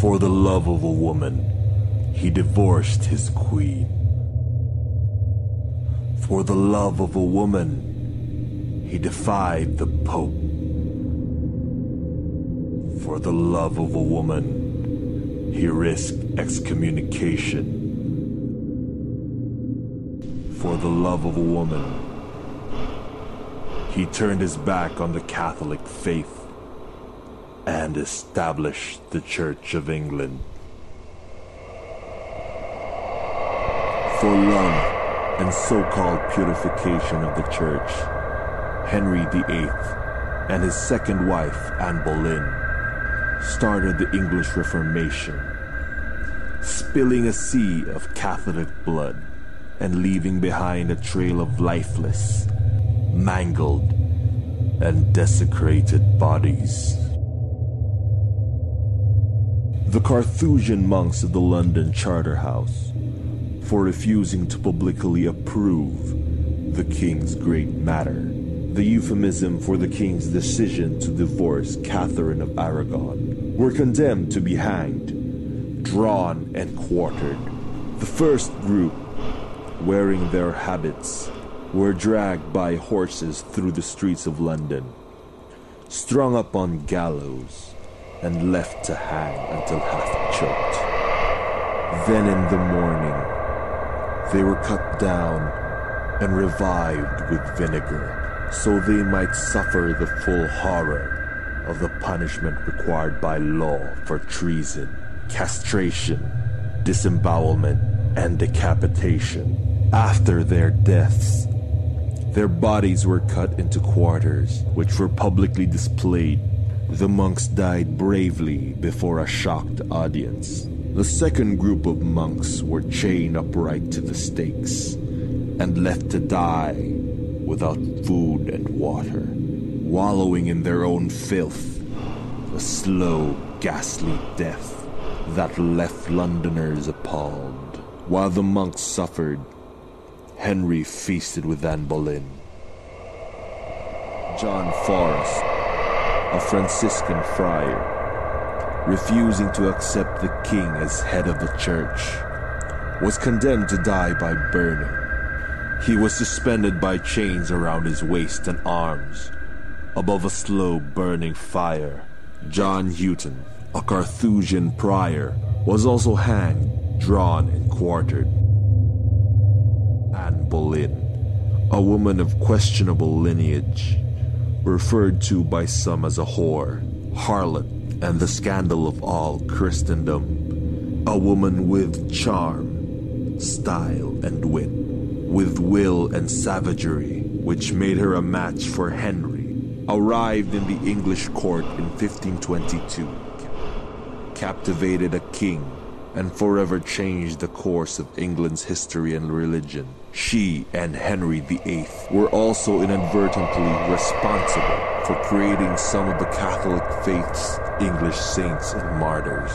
For the love of a woman, he divorced his queen. For the love of a woman, he defied the Pope. For the love of a woman, he risked excommunication. For the love of a woman, he turned his back on the Catholic faith and established the Church of England. For love and so-called purification of the Church, Henry VIII and his second wife, Anne Boleyn, started the English Reformation, spilling a sea of Catholic blood and leaving behind a trail of lifeless, mangled, and desecrated bodies. The Carthusian monks of the London Charterhouse, for refusing to publicly approve the king's great matter, the euphemism for the king's decision to divorce Catherine of Aragon, were condemned to be hanged, drawn, and quartered. The first group, wearing their habits, were dragged by horses through the streets of London, strung up on gallows, and left to hang until half choked. Then in the morning, they were cut down and revived with vinegar, so they might suffer the full horror of the punishment required by law for treason, castration, disembowelment, and decapitation. After their deaths, their bodies were cut into quarters, which were publicly displayed. The monks died bravely before a shocked audience. The second group of monks were chained upright to the stakes and left to die without food and water, wallowing in their own filth, a slow, ghastly death that left Londoners appalled. While the monks suffered, Henry feasted with Anne Boleyn. John Forrest, a Franciscan friar, refusing to accept the king as head of the church, was condemned to die by burning. He was suspended by chains around his waist and arms above a slow burning fire. John Houghton, a Carthusian prior, was also hanged, drawn, and quartered. Anne Boleyn, a woman of questionable lineage, referred to by some as a whore, harlot, and the scandal of all Christendom, a woman with charm, style, and wit, with will and savagery, which made her a match for Henry, arrived in the English court in 1522, captivated a king, and forever changed the course of England's history and religion. She and Henry VIII were also inadvertently responsible for creating some of the Catholic faith's English saints and martyrs.